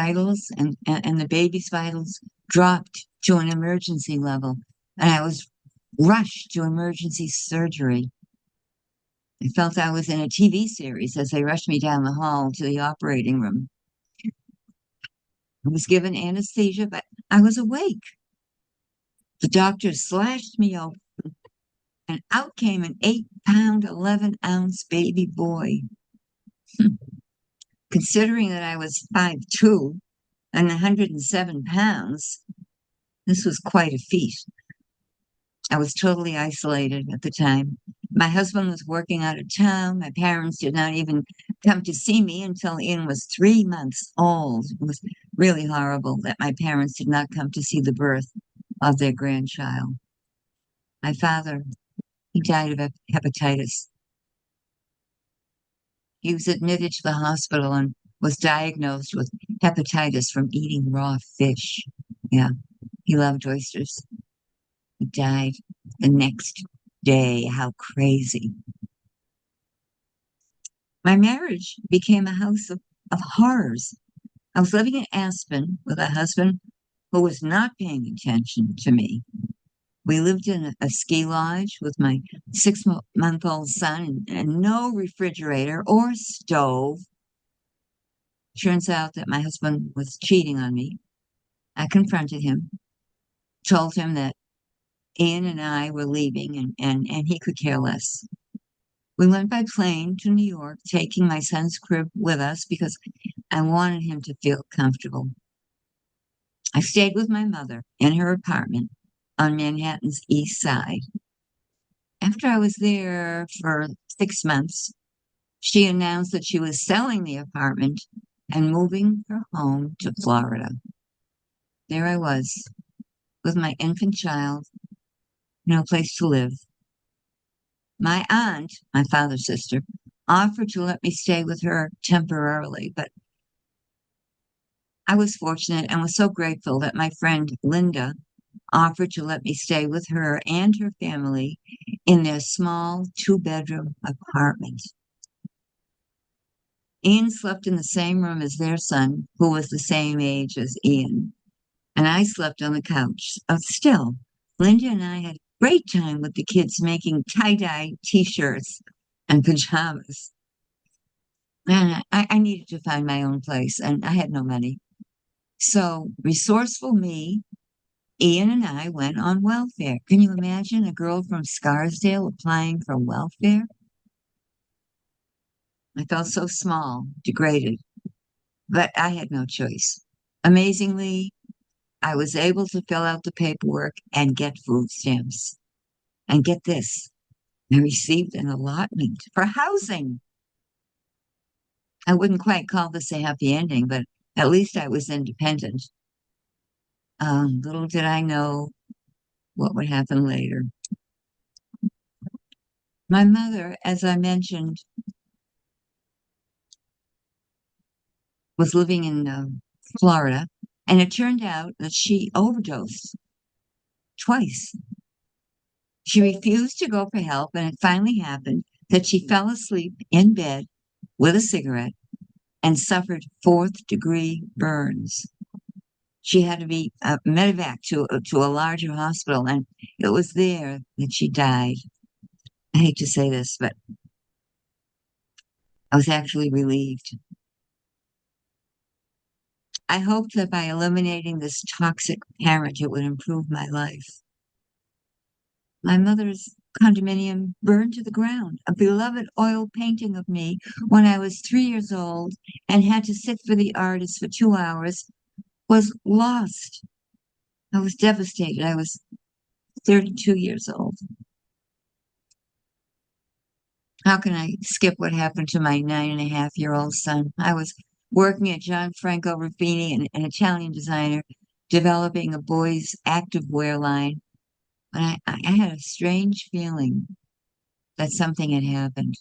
vitals and the baby's vitals dropped to an emergency level. And I was rushed to emergency surgery. I felt I was in a TV series as they rushed me down the hall to the operating room. I was given anesthesia, but I was awake. The doctor slashed me open, and out came an 8 pound, 11 ounce baby boy. Considering that I was 5'2" and 107 pounds, this was quite a feat. I was totally isolated at the time. My husband was working out of town. My parents did not even come to see me until Ian was 3 months old. It was really horrible that my parents did not come to see the birth of their grandchild. My father, he died of hepatitis. He was admitted to the hospital and was diagnosed with hepatitis from eating raw fish. Yeah, he loved oysters. He died the next day. How crazy. My marriage became a house of horrors. I was living in Aspen with a husband who was not paying attention to me. We lived in a ski lodge with my 6 month old son and no refrigerator or stove. Turns out that my husband was cheating on me. I confronted him, told him that Ian and I were leaving and he could care less. We went by plane to New York, taking my son's crib with us because I wanted him to feel comfortable. I stayed with my mother in her apartment on Manhattan's East Side. After I was there for 6 months, she announced that she was selling the apartment and moving her home to Florida. There I was with my infant child, no place to live. My aunt, my father's sister, offered to let me stay with her temporarily, but I was fortunate and was so grateful that my friend Linda offered to let me stay with her and her family in their small 2 bedroom apartment. Ian slept in the same room as their son, who was the same age as Ian, and I slept on the couch. Still, Linda and I had a great time with the kids making tie-dye t-shirts and pajamas. And I needed to find my own place, and I had no money. So, resourceful me, Ian and I went on welfare. Can you imagine a girl from Scarsdale applying for welfare? I felt so small, degraded, but I had no choice. Amazingly, I was able to fill out the paperwork and get food stamps. And get this, I received an allotment for housing. I wouldn't quite call this a happy ending, but at least I was independent. Little did I know what would happen later. My mother, as I mentioned, was living in Florida, and it turned out that she overdosed twice. She refused to go for help, and it finally happened that she fell asleep in bed with a cigarette and suffered fourth-degree burns. She had to be medevac to a larger hospital, and it was there that she died. I hate to say this, but I was actually relieved. I hoped that by eliminating this toxic parent, it would improve my life. My mother's condominium burned to the ground. A beloved oil painting of me when I was 3 years old and had to sit for the artist for 2 hours was lost. I was devastated. I was 32 years old. How can I skip what happened to my 9.5-year-old son? I was working at Gianfranco Ruffini, an Italian designer, developing a boys' activewear line. But I had a strange feeling that something had happened.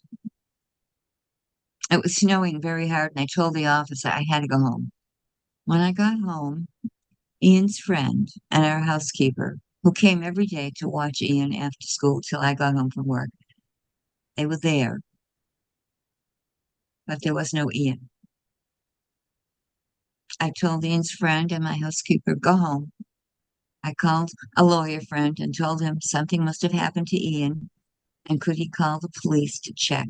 It was snowing very hard, and I told the office I had to go home. When I got home, Ian's friend and our housekeeper, who came every day to watch Ian after school till I got home from work, they were there, but there was no Ian. I told Ian's friend and my housekeeper, go home. I called a lawyer friend and told him something must have happened to Ian and could he call the police to check.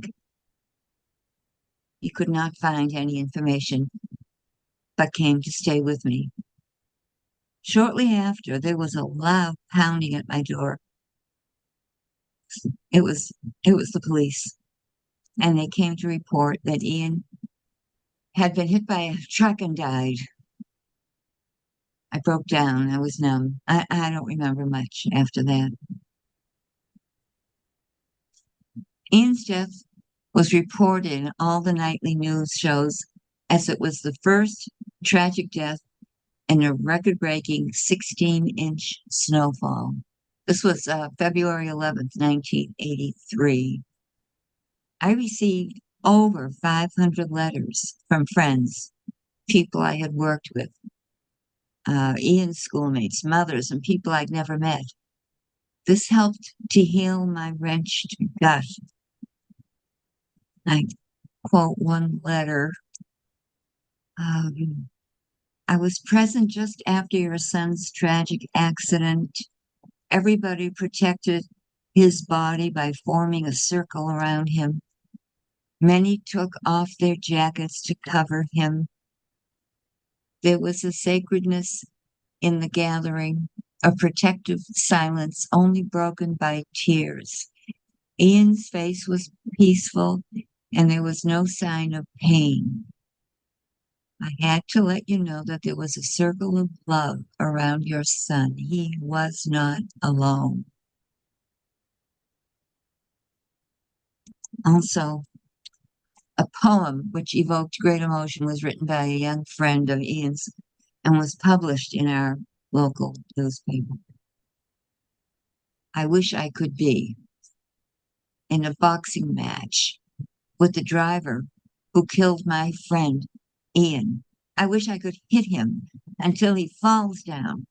He could not find any information, but came to stay with me. Shortly after, there was a loud pounding at my door. It was it was the police, and they came to report that Ian had been hit by a truck and died. I broke down. I was numb. I don't remember much after that. Ian's death was reported in all the nightly news shows as it was the first tragic death in a record-breaking 16-inch snowfall. This was February 11th, 1983. I received over 500 letters from friends, people I had worked with, Ian's schoolmates, mothers, and people I'd never met. This helped to heal my wrenched gut. I quote one letter. I was present just after your son's tragic accident. Everybody protected his body by forming a circle around him. Many took off their jackets to cover him. There was a sacredness in the gathering, a protective silence only broken by tears. Ian's face was peaceful, and there was no sign of pain. I had to let you know that there was a circle of love around your son. He was not alone. Also, a poem which evoked great emotion was written by a young friend of Ian's and was published in our local newspaper. I wish I could be in a boxing match with the driver who killed my friend, Ian. I wish I could hit him until he falls down.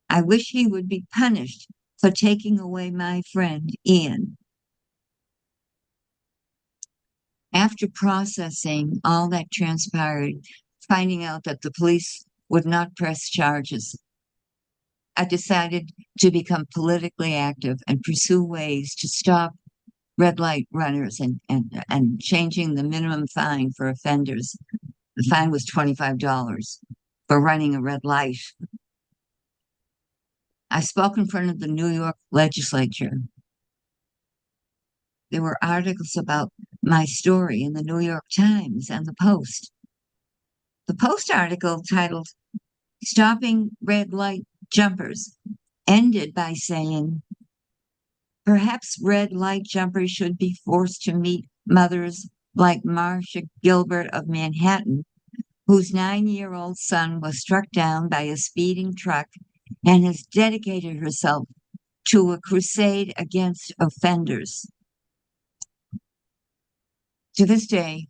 I wish he would be punished for taking away my friend, Ian. After processing all that transpired, finding out that the police would not press charges, I decided to become politically active and pursue ways to stop red light runners and changing the minimum fine for offenders. The fine was $25 for running a red light. I spoke in front of the New York legislature. There were articles about my story in the New York Times and the Post. The Post article titled Stopping Red Light Jumpers ended by saying, perhaps red light jumpers should be forced to meet mothers like Marcia Gilbert of Manhattan, whose 9-year-old son was struck down by a speeding truck and has dedicated herself to a crusade against offenders. To this day,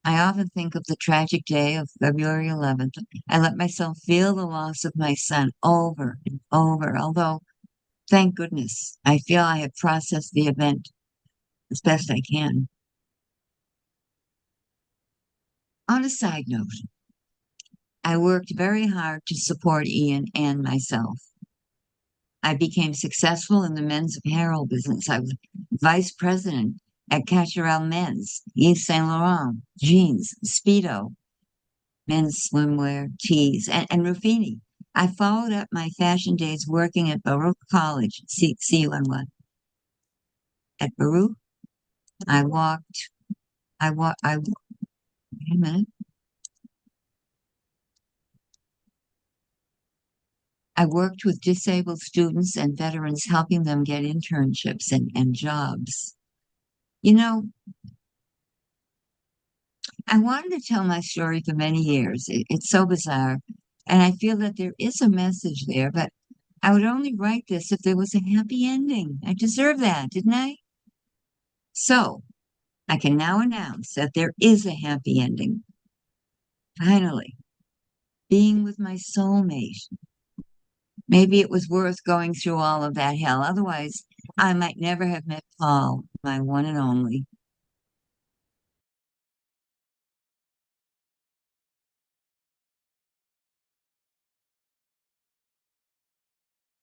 I often think of the tragic day of February 11th. I let myself feel the loss of my son over and over, although, thank goodness, I feel I have processed the event as best I can. On a side note, I worked very hard to support Ian and myself. I became successful in the men's apparel business. I was vice president at Cacharel Men's, Yves Saint Laurent, jeans, Speedo, men's swimwear, tees, and Ruffini. I followed up my fashion days working at Baruch College. See you on what? At Baruch, I walked, wait a minute. I worked with disabled students and veterans, helping them get internships and jobs. You know, I wanted to tell my story for many years. It's so bizarre. And I feel that there is a message there, but I would only write this if there was a happy ending. I deserve that, didn't I? So I can now announce that there is a happy ending. Finally, being with my soulmate. Maybe it was worth going through all of that hell. Otherwise, I might never have met Paul, my one and only.